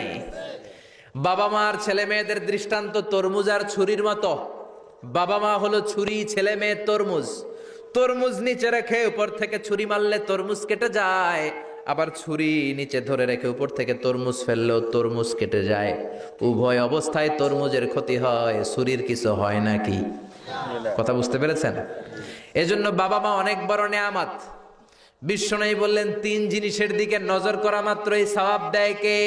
বাবা মার ছেলে মেয়েদের দৃষ্টান্ত তরমুজ আর ছুরির মতো। বাবা মা হলো ছুরি, ছেলে মেয়ে তরমুজ। তরমুজ নিচে রেখে উপর থেকে ছুরি মারলে তরমুজ কেটে যায়, আবার ছুরি নিচে ধরে রেখে উপর থেকে তরমুজ ফেললেও তরমুজ কেটে যায়। উভয় অবস্থায় তরমুজের ক্ষতি হয়, ছুরির কিছু হয় নাকি? কথা বুঝতে পেরেছেন? এজন্য বাবা মা অনেক বড় নেয়ামত। বিশ্বনবী বললেন 3 জিনিসের দিকে নজর করা মাত্রই সওয়াব দেয় কে?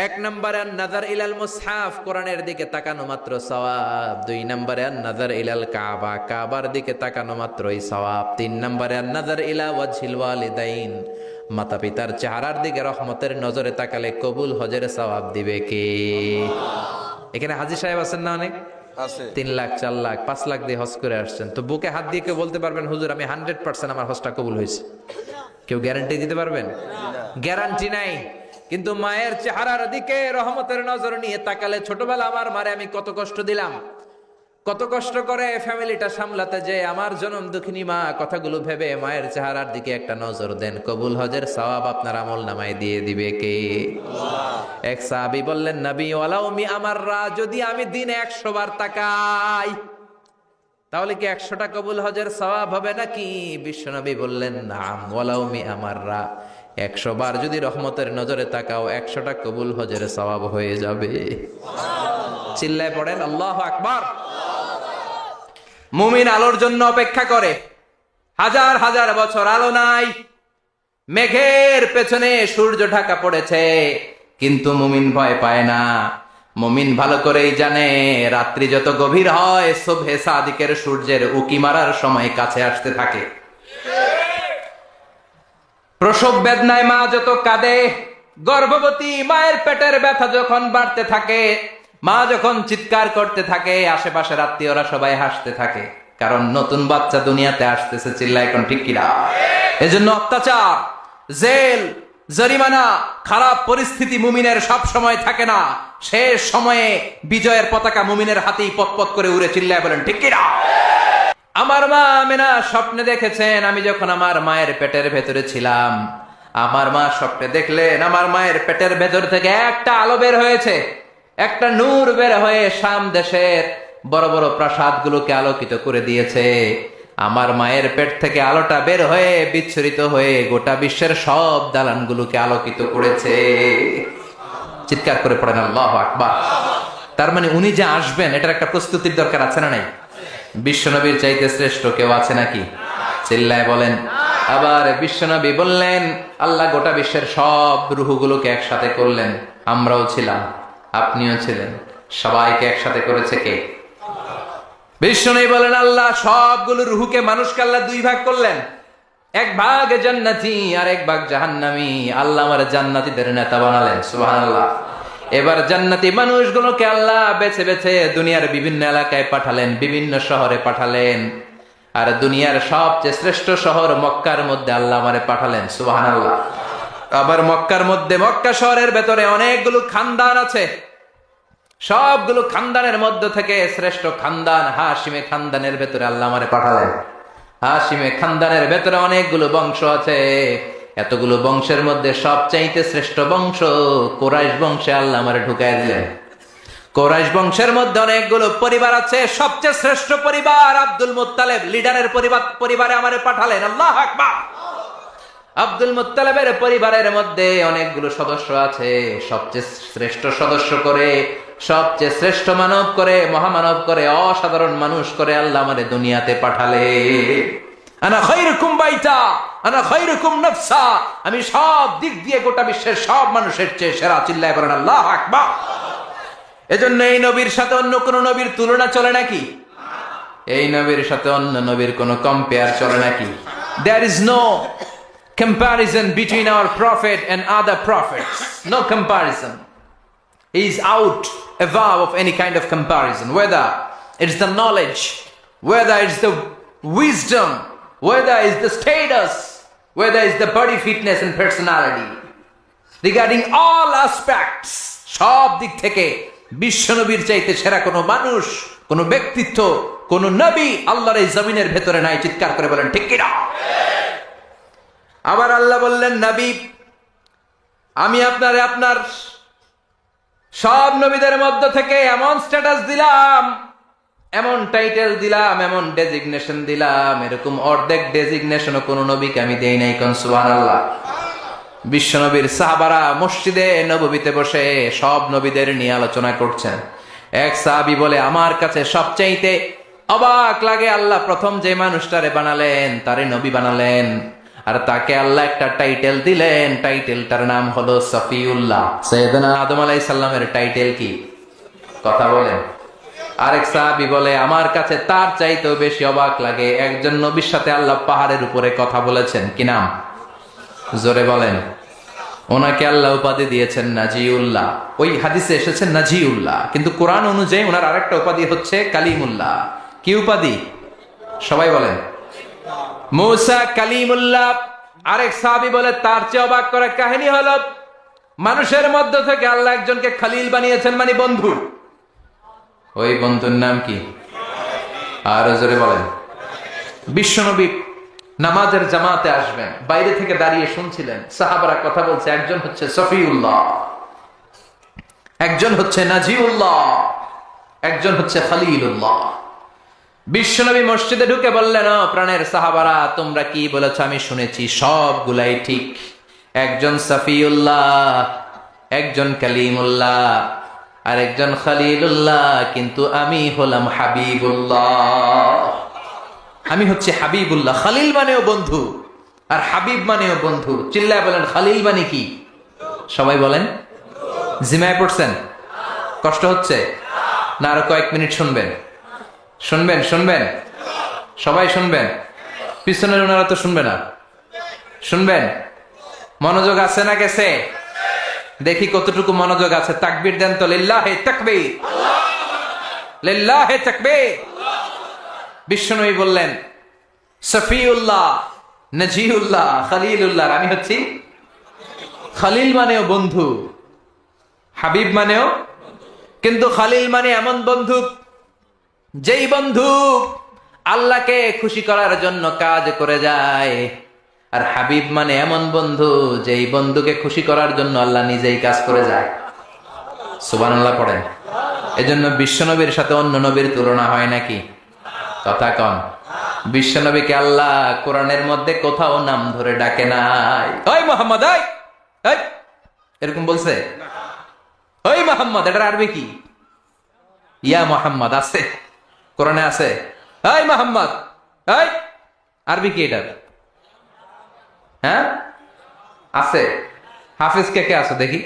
1 নম্বরে নাজার ইলাল মুসহাফ, কোরআনের দিকে তাকানো মাত্র সওয়াব। 2 নম্বরে নাজার ইলাল কাবা, কাবার দিকে তাকানো মাত্রই সওয়াব। 3 নম্বরে নাজার ইলা ওয়াজহিল ওয়ালিদাইন, মাতা পিতার চেহারার দিকে রহমতের নজরে তাকালে কবুল হজের সওয়াব দিবে কে? এখানে হাজী সাহেব আছেন না অনেক? 3 লাখ 4 লাখ 5 লাখ দিয়ে হজ করে আসছেন, তো বুকে হাত দিয়ে কেউ বলতে পারবেন হুজুর আমি 100% আমার হজটা কবুল হয়েছে? কেউ গ্যারান্টি দিতে পারবেন? গ্যারান্টি নাই। কিন্তু মায়ের চেহারার দিকে রহমতের নজর নিয়ে তাকালে, ছোটবেলা আমার মারে আমি কত কষ্ট দিলাম, কত কষ্ট করে ফ্যামিলিটা সামলাতে, যে আমার জনম দুঃখিনী মা, কথাগুলো ভেবে মায়ের চেহারার দিকে একটা নজর দেন। কবুল হজের সওয়াব আপনার আমল নামায় দিয়ে দিবে কে? এক সাহাবী বললেন, নবী ওয়ালাউ মি আমাররা, যদি আমি দিনে 100 বার তাকাই তাহলে কি 100টা কবুল হজের সওয়াব হবে নাকি? বিশ্বনবী বললেন, নাম ওয়ালাউ মি আমাররা, 100 বার যদি রহমতের নজরে তাকাও 100টা কবুল হজের সওয়াব হয়ে যাবে। চিল্লায় পড়েন আল্লাহু আকবার। মুমিন আলোর জন্য অপেক্ষা করে, হাজার হাজার বছর আলো নাই, মেঘের পেছনে সূর্য ঢাকা পড়েছে, কিন্তু মুমিন ভয় পায় না। মুমিন ভালো করেই জানে রাত্রি যত গভীর হয় সুবহে সাদিকের সূর্যের উকি মারার সময় কাছে আসতে থাকে। প্রসব বেদনায় মা যত কাঁদে, গর্ভবতী মায়ের পেটের ব্যথা যখন বাড়তে থাকে, মা যখন চিৎকার করতে থাকে, আশেপাশের আত্মীয়রা সবাই হাসতে থাকে, কারণ নতুন বাচ্চা দুনিয়াতে আসতেছে। চিল্লা এখন ঠিক কিনা? এজন্য অত্যাচার, জেল, জরিমানা, খারাপ পরিস্থিতি মুমিনের সব সময় থাকে না। শেষ সময়ে বিজয়ের পতাকা মুমিনের হাতেই পতপত করে উড়ে। চিল্লায় বলেন ঠিক কিনা? আমার মা আমেনা স্বপ্নে দেখেছেন, আমি যখন আমার মায়ের পেটের ভেতরে ছিলাম, আমার মা স্বপ্নে দেখলেন আমার মায়ের পেটের ভেতর থেকে একটা আলো বের হয়েছে, একটা নূর বের হয়ে শাম দেশের বড় বড় প্রাসাদগুলোকে আলোকিত করে দিয়েছে। আমার মায়ের পেট থেকে আলোটা বের হয়ে বিচ্ছুরিত হয়ে গোটা বিশ্বের সব দালানগুলোকে আলোকিত করেছে। চিৎকার করে পড়েন আল্লাহু আকবার। তার মানে উনি যে আসবেন এটার একটা প্রস্তুতির দরকার আছে না নাই? বিশ্বনবীর চাইতে শ্রেষ্ঠ কেউ আছে নাকি? চিল্লায় বলেন। আবার বিশ্বনবী বললেন, আল্লাহ গোটা বিশ্বের সব রূহগুলোকে একসাথে করলেন। আমরাও ছিলাম, আপনিও ছিলেন, সবাইকে একসাথে করেছে কে? বিশ্বনবী বলেন, আল্লাহ সবগুলো রূহকে মানুষকে আল্লাহ দুই ভাগ করলেন, এক ভাগ জান্নাতি আর এক ভাগ জাহান্নামী। আল্লাহ আমার জান্নাতীদের নেতা বানালেন। সুবহানাল্লাহ। এবার জান্নাতি মানুষগুলোকে আল্লাহ বেছে বেছে দুনিয়ার বিভিন্ন এলাকায় পাঠালেন, বিভিন্ন শহরে পাঠালেন। আর দুনিয়ার সবচেয়ে শ্রেষ্ঠ শহর মক্কার মধ্যে আল্লাহ আমারে পাঠালেন। সুবহানাল্লাহ। আবার মক্কার মধ্যে, মক্কা শহরের ভেতরে অনেকগুলো খানদান আছে। সবগুলো খানদানের মধ্য থেকে শ্রেষ্ঠ খানদান হাশিমে খানদানের ভেতরে আল্লাহ আমারে পাঠালেন। হাশিমে খানদানের ভেতরে অনেকগুলো বংশ আছে। এতগুলো বংশের মধ্যে সবচাইতে শ্রেষ্ঠ বংশ কুরাইশ বংশে আল্লাহ আমারে ঢুকায় দিলেন। কুরাইশ বংশের মধ্যে অনেকগুলো পরিবার আছে, সবচেয়ে শ্রেষ্ঠ পরিবার আব্দুল মুত্তালিব লিডারের পরিবারে আমারে পাঠালেন। আল্লাহু আকবার। আব্দুল মুত্তালিবের পরিবারের মধ্যে অনেকগুলো সদস্য আছে, সবচেয়ে শ্রেষ্ঠ সদস্য করে, সবচেয়ে শ্রেষ্ঠ মানব করে, মহামানব করে, অসাধারণ মানুষ করে আল্লাহ আমারে দুনিয়াতে পাঠালে। আনা খায়রুকুম বাইতা, আনা খায়রুকুম নাফসা, আমি সব দিক দিয়ে গোটা বিশ্বের সব মানুষের চেয়ে সেরা। চিল্লায় বলেন আল্লাহু আকবার। এজন্য এই নবীর সাথে অন্য কোন নবীর তুলনা চলে নাকি? এই নবীর সাথে অন্য নবীর কোন কম্পেয়ার চলে নাকি? There is no comparison between our prophet and other prophets. No comparison. He is out above of any kind of comparison, whether it's the knowledge, whether it's the wisdom, whether it's the status, whether it's the body fitness and personality. Regarding all aspects, সব দিক থেকে বিশ্বনবীর চাইতে সেরা কোনো মানুষ, কোনো ব্যক্তিত্ব, কোনো নবী আল্লাহর এই জমিনের ভেতরে নাই। চিৎকার করে বলেন ঠিক কিনা? আবার আল্লাহ বললেন, নবী আমি আপনারে আপনার সব নবীদের মধ্য থেকে এমন স্ট্যাটাস দিলাম, এমন টাইটেল দিলাম, এমন ডেজিগনেশন দিলাম, এরকম অর্ধেক ডেজিগনেশনও কোন নবীকে আমি দেই নাই। কোন সুবহানাল্লাহ। বিশ্বনবীর সাহাবারা মসজিদে নববীতে বসে সব নবীদের নিয়ে আলোচনা করছেন। এক সাহাবী বলে, আমার কাছে সবচাইতে অবাক লাগে আল্লাহ প্রথম যে মানুষটারে বানালেন তারে নবী বানালেন, আর তাকে আল্লাহ একটা টাইটেল দিলেন, টাইটেলটার নাম হলো সফিউল্লাহ। সাইয়েদনা আদম আলাইহিস সালামের টাইটেল কি? কথা বলেন। আরেক সাহাবী বলে, আমার কাছে তার চাইতেও বেশি অবাক লাগে একজন নবীর সাথে আল্লাহ পাহাড়ের উপরে কথা বলেছেন। কি নাম? জোরে বলেন। ওনাকে আল্লাহ উপাধি দিয়েছেন নাজিউল্লাহ। ওই হাদিসে এসেছে নাজিউল্লাহ, কিন্তু কোরআন অনুযায়ী ওনার আরেকটা উপাধি হচ্ছে কালিমুল্লাহ। কি উপাধি? সবাই বলেন। মুসা কালিমুল্লাহ। আরেক সাহাবী বলে, তার চেয়ে অবাক করার কাহিনী হলো মানুষের মধ্য থেকে আল্লাহ একজনকে খলিল বানিয়েছেন, মানে বন্ধু। ওই বন্ধুর নাম কি? আর জোরে বলেন। বিশ্বনবী নামাজের জামাতে আসবেন, বাইরে থেকে দাঁড়িয়ে শুনছিলেন, সাহাবারা কথা বলছে, একজন হচ্ছে সফিউল্লাহ, একজন হচ্ছে নাজিউল্লাহ, একজন হচ্ছে খলিলুল্লাহ। বিশ্বনবী মসজিদে ঢুকে বললেন, ও প্রাণের সাহাবারা, তোমরা কি বলেছ আমি শুনেছি, সবগুলাই ঠিক। একজন সফিউল্লাহ, একজন কালিমুল্লাহ, আর একজন খলিলুল্লাহ, কিন্তু আমি হলাম হাবিবুল্লাহ। আমি হচ্ছে হাবিবুল্লাহ। খলিল মানেও বন্ধু, আর হাবিব মানেও বন্ধু। চিল্লায় বলেন, খলিল মানে কি? সবাই বলেন। জিমায় পড়ছেন? কষ্ট হচ্ছে না? আরো কয়েক মিনিট শুনবেন, শুনবেন, শুনবেন, সবাই শুনবেন। পিছনের ওনারা তো শুনবে না, শুনবেন। মনোযোগ আছে না গেছে? দেখি কতটুকু মনোযোগ আছে। তাকবীর দেন তো, লিল্লাহে তাকবীর, লিল্লাহে তাকবীর। বিশ্বনবী বললেন, সফিউল্লাহ, নাজিউল্লাহ, খলিলুল্লাহ, আমি হচ্ছি খলিল মানেও বন্ধু, হাবিব মানেও। কিন্তু খলিল মানে এমন বন্ধু যেই বন্ধু আল্লাহকে খুশি করার জন্য কাজ করে যায়, আর হাবিব মানে এমন বন্ধু যেই বন্ধুকে খুশি করার জন্য আল্লাহ নিজেই কাজ করে যায়। সুবহানাল্লাহ পড়েন। এজন্য বিশ্বনবীর সাথে অন্য নবীর তুলনা হয় নাকি? কথা কন। বিশ্বনবীকে আল্লাহ কোরআনের মধ্যে কোথাও নাম ধরে ডাকে নাই। ওই মোহাম্মদ, ওই এরকম বলছে? ওই মোহাম্মদ, এটার আরবি কি? ইয়া মোহাম্মদ আছে, কোরআনে আছে। ওই মোহাম্মদ, ওই আরবি কি এটার? হ্যাঁ আছে। হাফেজ কে কে আছে দেখি?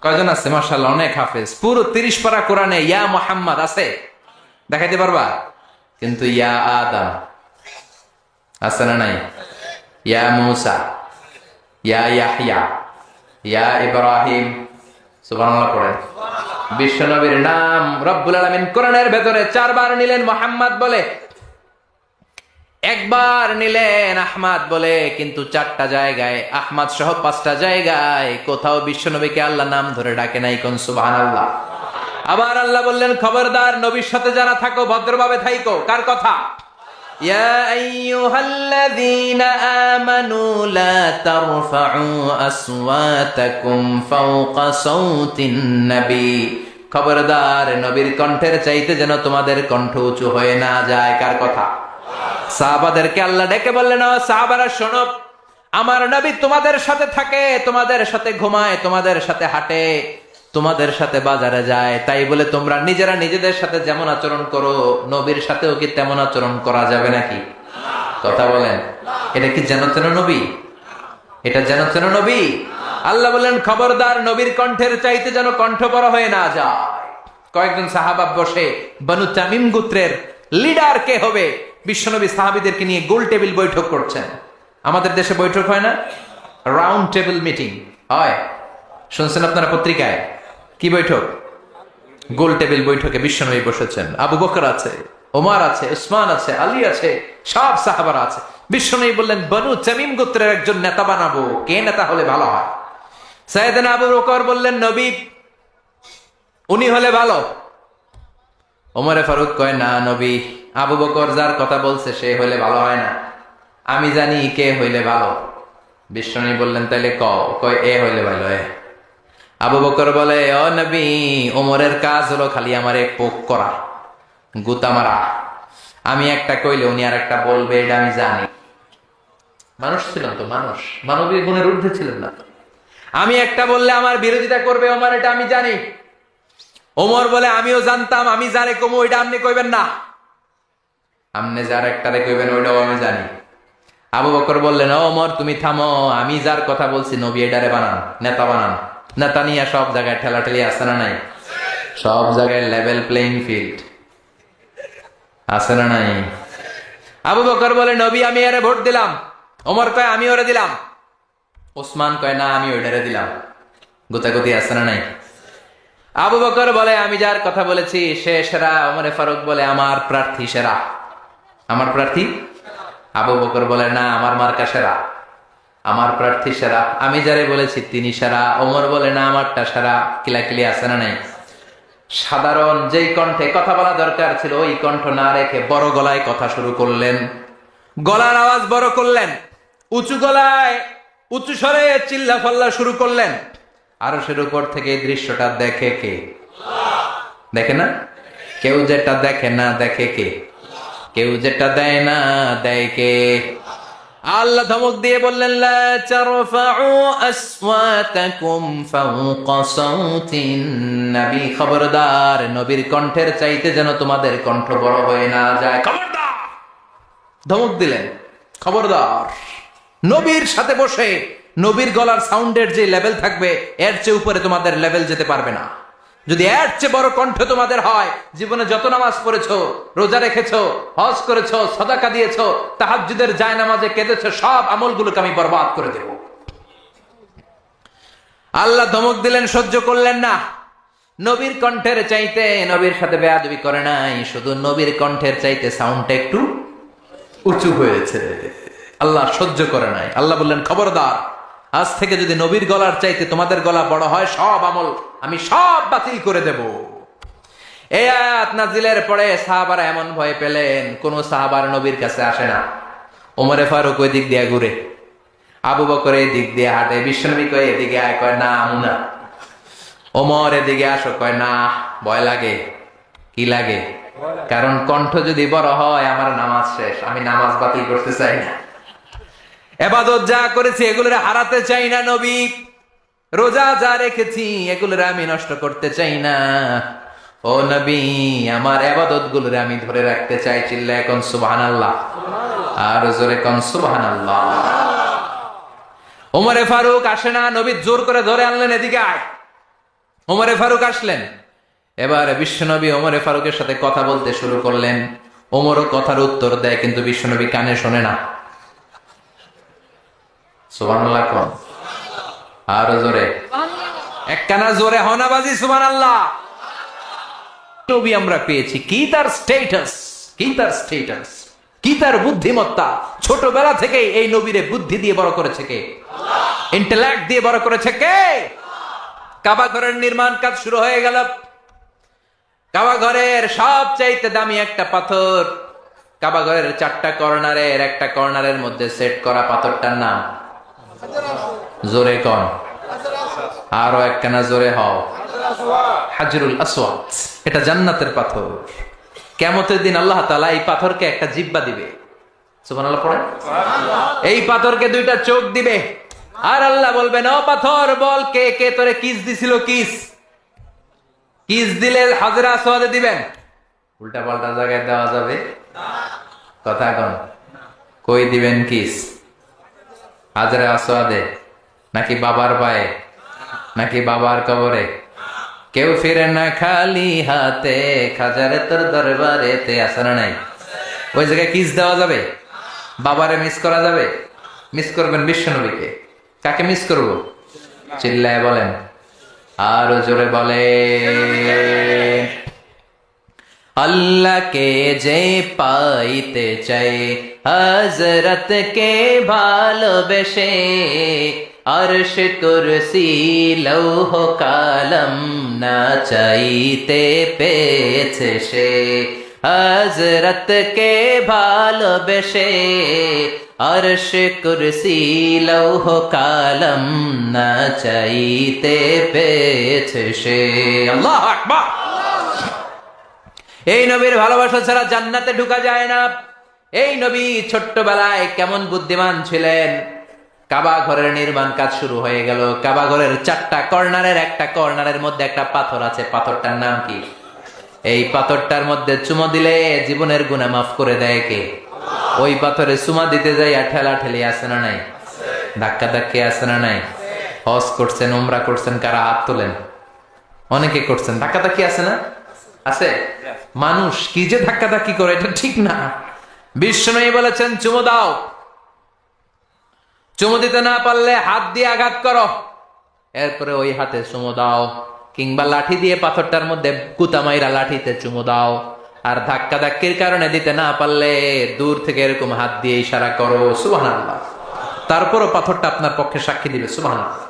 কয়জন আছে? মাশাআল্লাহ, অনেক হাফেজ। পুরো 30 পারা কোরআনে ইয়া মোহাম্মদ আছে, দেখাইতে পারবা? কিন্তু ইয়া আদম আছে না নাই? ইয়া মুসা, ইয়া ইয়াহইয়া, ইয়া ইব্রাহিম। সুবহানাল্লাহ পড়েন। বিশ্বনবীর নাম রব্বুল আলামিন কোরআনের ভেতরে 4 বার নিলেন মোহাম্মদ বলে, একবার নিলেন আহমদ বলে, কিন্তু 4টা জায়গায়, আহমদ সহ 5টা জায়গায় কোথাও বিশ্বনবীকে আল্লাহ নাম ধরে ডাকে নাই। কোন সুবহানাল্লাহ। আবার আল্লাহ বললেন, খবরদার, নবীর সাথে যারা থাকো ভদ্রভাবে থাইকো। কার কথা? ইয়া আইয়ুহাল্লাযীনা আমানু লা তারফাউ আসওয়াতাকুম ফাওকা সাওতিন নবী। খবরদার, নবীর কণ্ঠের চাইতে যেন তোমাদের কণ্ঠ উঁচু হয়ে না যায়। কার কথা? সাহাবাদেরকে আল্লাহ ডেকে বললেন, ও সাহাবারা শোনো, আমার নবী তোমাদের সাথে থাকে, তোমাদের সাথে ঘুমায়, তোমাদের সাথে হাঁটে, তোমাদের সাথে বাজারে যায়। তাই বলে তোমরা নিজেরা নিজেদের সাথে যেমন আচরণ করো, নবীর সাথেও কি তেমন আচরণ করা যাবে নাকি? কথা বলেন। এটা কি যেন তেন নবী? এটা যেন তেন নবী? আল্লাহ বলেন, খবরদার, নবীর কণ্ঠের চাইতে যেন কণ্ঠ বড় হয়ে না যায়। কয়েকজন সাহাবা বসে বনু তামিম গোত্রের লিডার কে হবে, বিশ্বনবী সাহাবীদেরকে নিয়ে গোল টেবিল বৈঠক করছেন। আমাদের দেশে বৈঠক হয় না? রাউন্ড টেবিল মিটিং হয়, শুনছেন আপনারা পত্রিকায়? কি বৈঠক? গোল টেবিল বৈঠকে বিশ্বনবী বসেছেন। আবু বকর আছে, ওমর আছে, উসমান আছে, আলী আছে, সব সাহাবারা আছে। বিশ্বনবী বললেন, বনু তামিম গোত্রের একজন নেতা বানাবো, কে নেতা হলে ভালো হয়? সাইয়েদনা আবু বকর বললেন, নবী, উনি হলে ভালো। ওমরে ফারুক কয়, না নবী, আবু বকর যার কথা বলছে সে হইলে ভালো হয় না, আমি জানি কে হইলে ভালো। বিশ্বনবী বললেন, তাইলে কয় এ হইলে ভালো। আবু বকর বলে, ও নবী, ওমরের কাজ হলো খালি আমারে পোক করা, গুতা মারা। আমি একটা কইলে উনি আর একটা বলবে, এটা আমি জানি। মানুষ ছিলেন তো, মানুষ, মানবীয় গুণের ঊর্ধ্বে ছিলেন না। আমি একটা বললে আমার বিরোধিতা করবে ওমর, এটা আমি জানি। ওমর বলে, আমিও জানতাম, আমি যারে কমু ওইটা আপনি কইবেন না, আপনি যার একটারে কইবেন ওইটাও আমি জানি। আবু বকর বললেন, ও ওমর, তুমি থামো, আমি যার কথা বলছি নবী এটারে বানান, নেতা বানান। নেতা নিয়ে সব জায়গায় ঠেলাঠেলি আছে না নাই? সব জায়গায় লেভেল প্লেইং ফিল্ড আছে না নাই? আবু বকর বলে, নবী, আমি এরে ভোট দিলাম। ওমর কয়, আমি ওরে দিলাম। ওসমান কয়, না, আমি ওইটারে দিলাম। গোতাগতি আছে না নাই? আবু বকর বলে, আমি যার কথা বলেছি সে সেরা। ওমরে ফারুক বলে, আমার প্রার্থী সেরা, আমার প্রার্থী। আবু বকর বলে, না, আমার মার্কা সেরা, আমার প্রার্থী সেরা, আমি যারে বলেছি তিনি সেরা। ওমর বলে, না, আমারটা সেরা। কিলাকিলি আছে না নাই? সাধারণ যেই কণ্ঠে কথা বলা দরকার ছিল ওই কণ্ঠ না রেখে বড় গলায় কথা শুরু করলেন, গলার আওয়াজ বড় করলেন, উঁচু গলায় উঁচু স্বরে চিল্লা ফাল্লা শুরু করলেন। আরশের উপর থেকে এই দৃশ্যটা দেখে কে? দেখে না? কেউ যেটা দেখে না দেখে কে? কেউ যেটা দেয় না দেয় কে? আল্লাহ ধমক দিয়ে বললেন, লা তারফাউ আসওয়াতাকুম ফাওকা সাউতিন নবী, খবরদার নবীর কণ্ঠের চাইতে যেন তোমাদের কণ্ঠ বড় হয়ে না যায়। খবরদার! ধমক দিলেন, খবরদার। নবীর সাথে বসে নবীর গলার সাউন্ডের যে লেভেল থাকবে এর চেয়ে উপরে তোমাদের লেভেল যেতে পারবে না। যদি এর চেয়ে বড় কণ্ঠ তোমাদের হয়, জীবনে যত নামাজ পড়েছো, রোজা রেখেছো, হজ করেছো, সাদাকা দিয়েছো, তাহাজ্জুদের জায়নামাজে কেঁদেছো, সব আমলগুলোকে আমি বরবাদ করে দেব। আল্লাহ ধমক দিলেন, সহ্য করলেন না। নবীর কণ্ঠের চাইতে নবীর সাথে বেয়াদবি করে নাই, শুধু নবীর কণ্ঠের চাইতে সাউন্ডটা একটু উঁচু হয়েছে। আল্লাহ সহ্য করে নাই। আল্লাহ বললেন, খবরদার, আজ থেকে যদি নবীর গলার চাইতে তোমাদের গলা বড় হয়, সব আমল আমি সব বাতিল করে দেব। এই আয়াত নাজিলের পরে সাহাবারা এমন ভয় পেলেন, কোন সাহাবার নবীর কাছে আসে না। ওমরে ফারুক ওই দিক দিয়ে ঘুরে, আবু বকর এই দিক দিয়ে হাঁটে, বিশ্বনবী কয় এদিকে আয়, কয় না আমুনা। ওমর এদিকে আসো, কয় না ভয় লাগে। কি লাগে? কারণ কণ্ঠ যদি বড় হয় আমার নামাজ শেষ, আমি নামাজ বাতিল করতে চাই না। এবাদত যা করেছি এগুলোর হারাতে চাই না নবী, রোজা যা রেখেছি এগুলোর আমি নষ্ট করতে চাই না। ও নবী, আমার এবাদত গুলোর আমি ধরে রাখতে চাই। চিল্লা এখন সুবহানাল্লাহ, আর জোরে কোন সুবহানাল্লাহ। ওমরে ফারুক আসে না, নবী জোর করে ধরে আনলেন, এদিকে আয়। ওমরে ফারুক আসলেন। এবার বিশ্বনবী ওমরে ফারুকের সাথে কথা বলতে শুরু করলেন। ওমরও কথার উত্তর দেয়, কিন্তু বিশ্বনবী কানে শোনে না। সুবহানাল্লাহ কোন, আর জোরে, একখানা জোরে হনাবাজি সুবহানাল্লাহ। নবী আমরা পেয়েছি, কি তার স্ট্যাটাস, কি তার স্ট্যাটাস, কি তার বুদ্ধিমত্তা। ছোটবেলা থেকে এই নবীরে বুদ্ধি দিয়ে বড় করেছে কে? ইন্টেলেক্ট দিয়ে বড় করেছে কে? কাবা ঘরের নির্মাণ কাজ শুরু হয়ে গেল। কাবা ঘরের সবচাইতে দামি একটা পাথর, কাবা ঘরের 4টা কর্নারের একটা কর্নারের মধ্যে সেট করা পাথরটার নাম জোরে কন, আরো একখানা জোরে হও, হাজরুল আসওয়াদ। এটা জান্নাতের পাথর। কিয়ামতের দিন আল্লাহ তাআলা এই পাথরকে একটা জিহ্বা দিবে। সুবহানাল্লাহ পড়েন। এই পাথরকে 2টা চোখ দিবে, আর আল্লাহ বলবেন, ও পাথর বল, কে কে তোরে কিস দিছিল? কিস কিস দিলে হাজরা আসওয়াদে দিবেন, উল্টা পাল্টা জায়গায় দেওয়া যাবে কথা কন। কই দিবেন কিস? হাজরা আসওয়াদে নাকি বাবার পায়ে নাকি বাবার কবরে? কেউ ফিরে না খালি হাতে, খাজারে তোর দরবারেতে, আছে না নাই? ওই জায়গায় কিস দেওয়া যাবে? বাবারে মিস করা যাবে? মিস করবেন বিশ্বনবীকে। কাকে মিস করব? চিল্লায় বলেন, আরো জোরে বলে। আল্লাহকে যে পাইতে চাই হযরতকে ভালোবেসে, আরশ কুরসি লৌহ কালাম না চাইতে পেয়েছে সে। হযরতকে ভালোবেসে, আরশ কুরসি লৌহ কালাম না চাইতে পেয়েছে সে। আল্লাহু আকবার। এই নবীর ভালোবাসা ছাড়া জান্নাতে ঢোকা যায় না। এই নবী ছোট্টবেলায় কেমন বুদ্ধিমান ছিলেন। কাবা ঘরের নির্মাণ কাজ শুরু হয়ে গেল। কাবা ঘরের 4টা কর্নারের একটা কর্নারের মধ্যে একটা পাথর আছে। পাথরটার নাম কি? এই পাথরটার মধ্যে চুমো দিলে জীবনের গুনাহ মাফ করে দেয় কে? ওই পাথরে চুমা দিতে যাই ঠেলা ঠেলি আছে না নাই? ধাক্কা ধাক্কি আছে না নাই? হজ করছেন, উমরা করছেন, কারা হাত তোলেন? অনেকে করছেন। ধাক্কা ধাক্কি আছে না? আছে। মানুষ কি যে ধাক্কা ধাক্কি করে, এটা ঠিক না। বিশ্বনবী বলেছেন, চুমো দাও। চুমো দিতে না পারলে হাত দিয়ে আঘাত করো, এরপরে ওই হাতে চুমো দাও। কিংবা লাঠি দিয়ে পাথরটার মধ্যে কুতা মাইরা লাঠিতে চুমো দাও। আর ধাক্কা ধাক্কির কারণে দিতে না পারলে দূর থেকে এরকম হাত দিয়ে ইশারা করো। সুবহানাল্লাহ। তারপরও পাথরটা আপনার পক্ষে সাক্ষী দিবে। সুবহানাল্লাহ।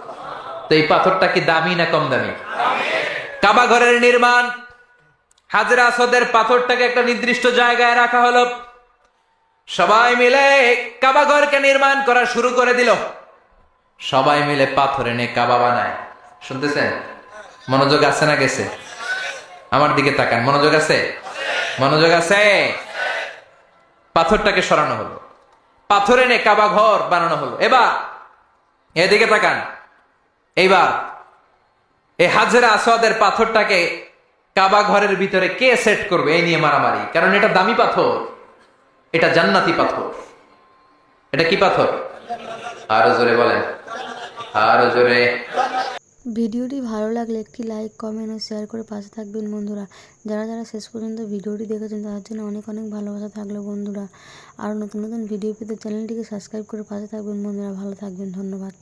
তো এই পাথরটা কি দামি না কম দামি? কাবা ঘরের নির্মাণ হাজরে আসওয়াদের পাথরটাকে একটা নির্দিষ্ট জায়গায় রাখা হলো। সবাই মিলে কাবা ঘরকে নির্মাণ করা শুরু করে দিল। সবাই মিলে পাথর এনে কাবা বানায়। শুনতেছেন? মনোযোগ আছে না গেছে? আমার দিকে তাকান। মনোযোগ আছে? মনোযোগ আছে? পাথরটাকে সরানো হলো, পাথর এনে কাবা ঘর বানানো হলো। এবার এদিকে তাকান। এইবার এই হাজরে আসওয়াদের পাথরটাকে কাবা ঘরের ভিতরে কে সেট করবে এই নিয়ে মারামারি, কারণ এটা দামি পাথর, এটা জান্নাতি পাথর। এটা কি পাথর? আরো জোরে বলেন, আরো জোরে। ভিডিওটি ভালো লাগলে একটি লাইক, কমেন্ট ও শেয়ার করে পাশে থাকবেন বন্ধুরা। যারা যারা শেষ পর্যন্ত ভিডিওটি দেখেছেন তাদের জন্য অনেক অনেক ভালোবাসা থাকলো বন্ধুরা। আরও নতুন নতুন ভিডিও পেতে চ্যানেলটিকে সাবস্ক্রাইব করে পাশে থাকবেন বন্ধুরা। ভালো থাকবেন, ধন্যবাদ।